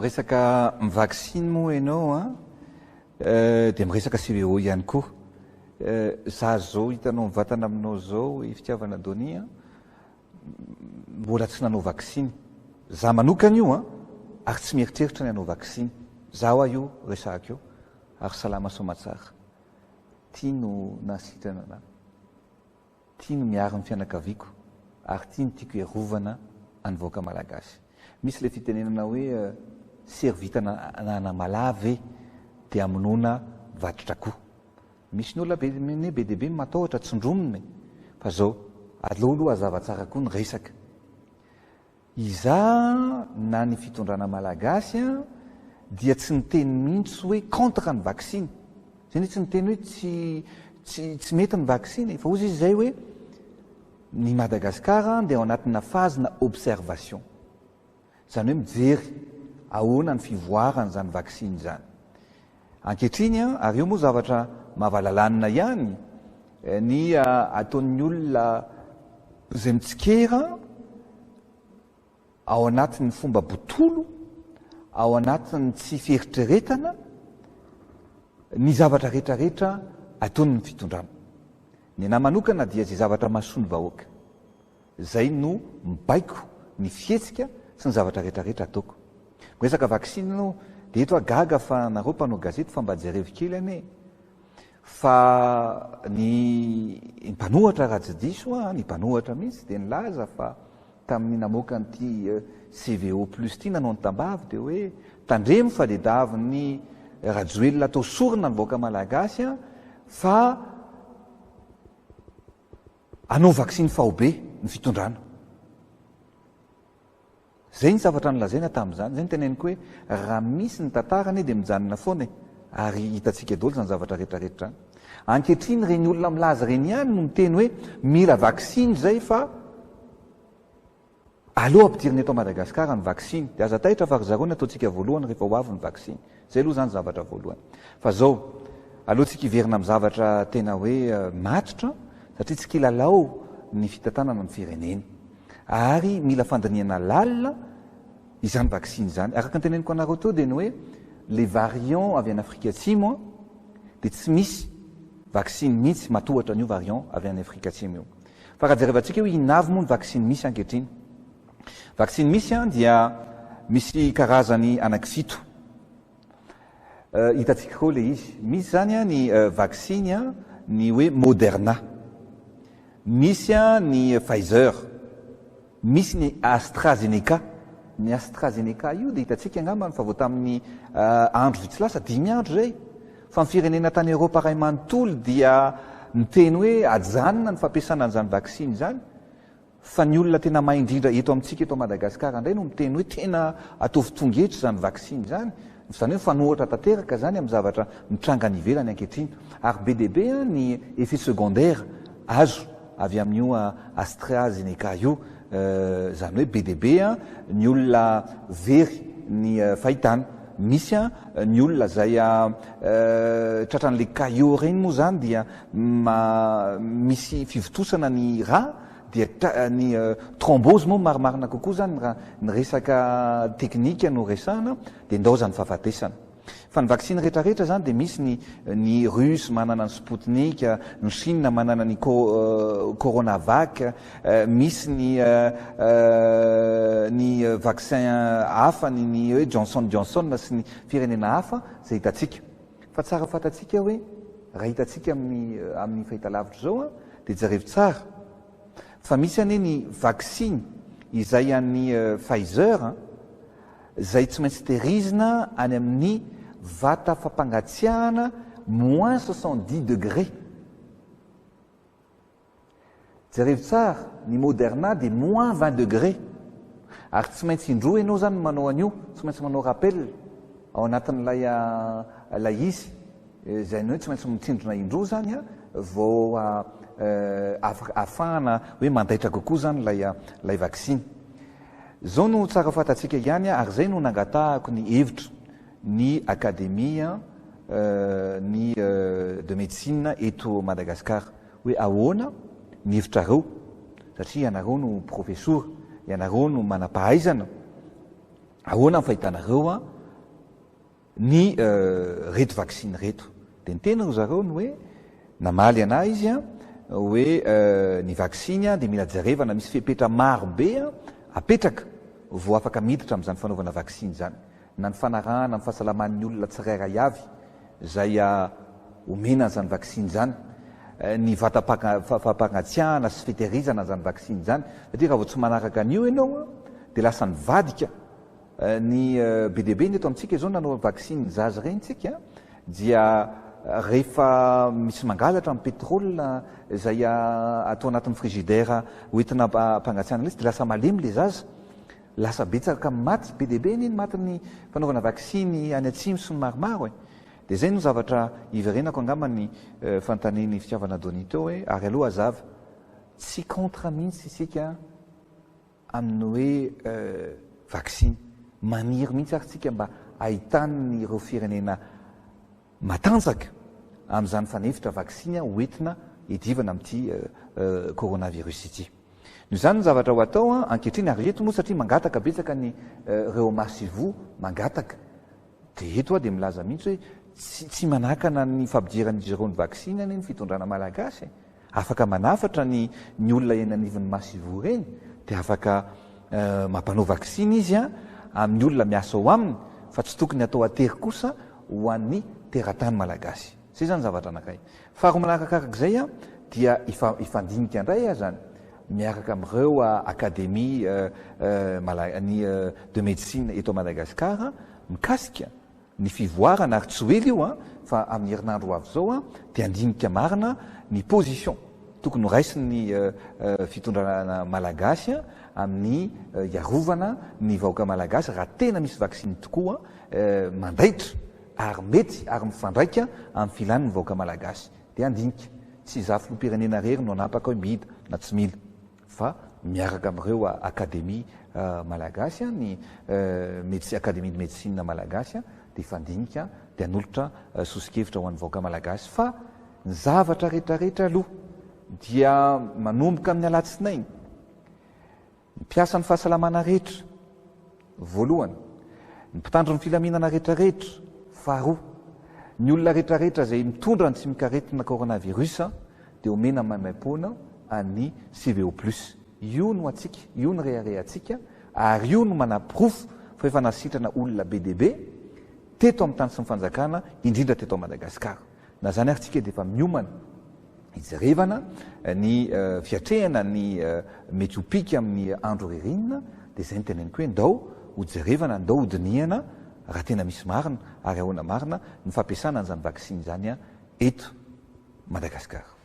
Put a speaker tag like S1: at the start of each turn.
S1: miresaka vaccine moa ianao a dia miresaka CVO ihany koa. Za zao hitanao mivatana aminao zao i fitiavana Donia mbola tsy nanao vaccine. Za manokana io a ary tsy mieritreritra ny hanao vaccine. Zaho io resahako io ary salama soamatsara. Tia no nasitrana ana. Tia no miaro ny fianakaviako ary tia no tiako iarovana an'voaka malagasy. Misy le fitenenana hoe servitana anamala ve dia amonona vatotra koa. Misy ny olona be dia be ny matahotra tsindrominy fa zao aleo aloha hazava tsara koa ny resaka. Iza na ny fitondrana malagasy dia tsy niteny mihitsy hoe contre ny vaccine. Zany tsy niteny hoe tsy mety ny vaccine fa ozy izy zay hoe ny Madagasikara dia ao anatina fazina observation. Zany hoe mijery ahoana ny fivoarana zany vaccine zany. Ankehitriny ary io moa zavatra mahavalalana ihany ny ataon'ny olona izay mitsikera ao anatin'ny fomba botolo, ao anatin'ny tsy fieritreretana ny zavatra rehetrarehetra ataony ny fitondrana. Ny anahy manokana dia zay zavatra mahasoa ny vahoaka. Zay no mibaiko ny fihetsika sy ny zavatra rehetrarehetra ataoko. Miresaka vaccine no dia eto gaga fa nareo mpanao gazety fa mba jerevo kely ane. Fa ny mpanohatra raha tsy diso ny mpanohatra mihitsy dia nilaza fa tamin'ny namoaka an'ity CVO plus ity nanao ny tambavy dia hoe tandremo fa dedavin'ny rajoelona atao sorona ny vahoaka malagasy fa anao vaccine fahobe ny fitondrana. Zay ny zavatra nilazaina tamin'izany. Zay ny teneniko hoe raha misy ny tantarany dia mijanona foana ary hitantsika daholo zany zavatra rehetrarehetra. Ankehitriny reny olona milaza reny ihany no miteny hoe mila vaccine zay fa aleo ampidiriny eto Madagasikara ny vaccine. Dia aza tahitra fa ry zareo ny ataontsika voalohany rehefa ho avy ny vaccine. Zay aloha zany zavatra voalohany. Fa zao aleontsika hiverina amin'ny zavatra tena hoe matotra satria tsy kilalao ny fitantanana ny fireneny. Ary mila fandiniana lalina izany vaccine zany. Araka ny teneniko anareo teo dia ny hoe les variants avy any Afrika Atsimo dia tsy misy vaccine mihitsy matohatra an'io variant avy any Afrika Atsimo io. Fa raha jerevantsika hoe inavy moa ny vaccine misy ankehitriny. Vaccine misy dia misy karazany anankifito. Hitantsika koa le izy. Misy zany ny vaccine ny hoe Moderna. Misy ny Pfizer. Misy ny AstraZeneca. Ny AstraZeneca io dia hitantsika angambany fa vao tamin'ny andro vitsy lasa 5 andro zay. Fa ny firenena tany Eropa ray manontolo dia niteny hoe ajanona ny fampiasana an'izany vaccine zany. Fa ny olona tena mahay indrindra eto amintsika eto Madagasikara indray no miteny hoe tena ataovy tongetry zany vaccine zany. Zany hoe fanohatra tanteraka zany amin'ny zavatra mitranga ny ivelany ankehitriny. Ary be dia be ny effet secondaire azo avy amin'io AstraZeneca io. Zany hoe be dia be ny olona very ny fahitana. Misy ny olona zay tratran'le caillot reny moa zany dia misy fivotosana ny ra dia ny thrombose moa marimarina kokoa zany ny resaka teknika no resahana dia ndao zany fahafatesana. Fa ny vaccine rehetrarehetra zany dia misy ny russe manana ny Sputnik, ny Chine manana ny Coronavac, misy ny vaccin hafa ny hoe Johnson Johnson sy ny firenena hafa zay hitantsika. Fa tsara fatatsika hoe raha hitantsika amin'ny fahitalavitra zao dia jerevo tsara fa misy ane ny vaccine izay an'ny Pfizer zay tsy maintsy tehirizina any amin'ny vata fampangatsiahana moins 70 degré. Jerevo tsara ny Moderna dia moins 20 degré. Ary tsy maintsy indroa ianao zany manao an'io, tsy maintsy manao rappel ao anatin'ilay izy. Zay hoe tsy maintsy mitsindrona indroa zany vao afahana hoe mandaitra kokoa zany lay vaccine. Zao no tsara fatatsika ihany ary zay no nangatahako ny hevitra ny akademia de médecine eto Madagasikara hoe ahoana ny hevitrareo satria ianareo no professeur, ianareo no manampahaizana ahoana ny fahitanareo ny reto vaksiny reto. De niteny ro zareo ny hoe namaly ana izy hoe ny vaksiny de mila jerevana misy fepetra maro be apetraka vo afaka miditra am'izany fanaovana vaksiny zany. Na ny fanarahana amin'ny fahasalaman'ny olona tsirairay avy zay omena zany vaksiny zany, ny fampagnatsiahana sy fitehirizana zany vaksiny zany. Satria raha vao tsy manaraka an'io ianao de lasa nivadika ny be deabe ny eto amintsika zao nanao vaksiny zazy reny tsika dia rehefa misy mangalatra amin'ny pétrole zay atao anatin'ny frigidaire hoentina ampangatsiahana izy de lasa malemy le zaza, lasa betsaka maty be deabe iny matin'ny fanaovana vaksiny any atsimo sy ny maromaro e. De zay no zavatra iverenako angamany fantaniny fitiavana dony teo hoe ary aloha azava tsy contre mihitsy isika amin'ny hoe vaksiny, maniry mihitsy ary tsika mba ahitany ireo firenena matanjaka am'izany fanefitra vaksiny hoentina hidivana am'ty coronavirus ity. No zany ny zavatra ho atao ankehitriny ary eto moa satria mangataka betsaka ny reo masivo mangataka. De eto de milaza mihitsy hoe tsy manakana ny fampidiran'izy ireo ny vaksiny ny fitondrana malagasy. Afaka manafatra ny olona enanivon'ny masivo reny de afaka mampanao vaksiny izy amin'ny olona miasa ao aminy fa tsy tokony atao atery kosa ho an'ny teratany malagasy. Zay zany zavatra anakay. Faharoa manarakarak'izay dia ifandinika indray zany miaraka am'ireo akademie de médecine eto Madagasikara mikasika ny fivoarana ary tsy oely io fa amin'ny herinandro avy zao dia andinika marina ny position tokony raisin'ny fitondrana malagasy amin'ny iarovana ny vahoaka malagasy raha tena misy vaksiny tokoa mandaitra ary mety ary mifandraika amin'ny filan'ny vahoaka malagasy. De andinika tsy za filoham-pirenena rery no anapaka hoe mila na tsy mila fa miaraka am'ireo akademie malagasy ny akademie de médecine malagasy de fandinika de anolotra sosikevitra ho an'ny vahoaka malagasy fa ny zavatra rehetrarehetra aloha dia manomboka amin'ny alatsinainy mpiasa ny fahasalamana rehetra voalohany, ny mpitandro ny filaminana rehetrarehetra faharoa, ny olona rehetrarehetra zay mitondra ny tsy mikaretina coronavirus de omena maimaim-poana any CVO+. Io no atsika, io no reharehatsika ary io no manaprofo fa efa nasitrana olona be deabe teto amin'ny tany sy ny fanjakana indrindra teto Madagasikara. Na zany ary tsika de efa miomana hijerevana ny fiatrehana ny mety hopika amin'ny andro ririnina de zay ny teneniko hoe ndao hojerevana, ndao hodiniana raha tena misy marina ary ahoana marina ny fampiasana an'izany vaksiny zany eto Madagasikara.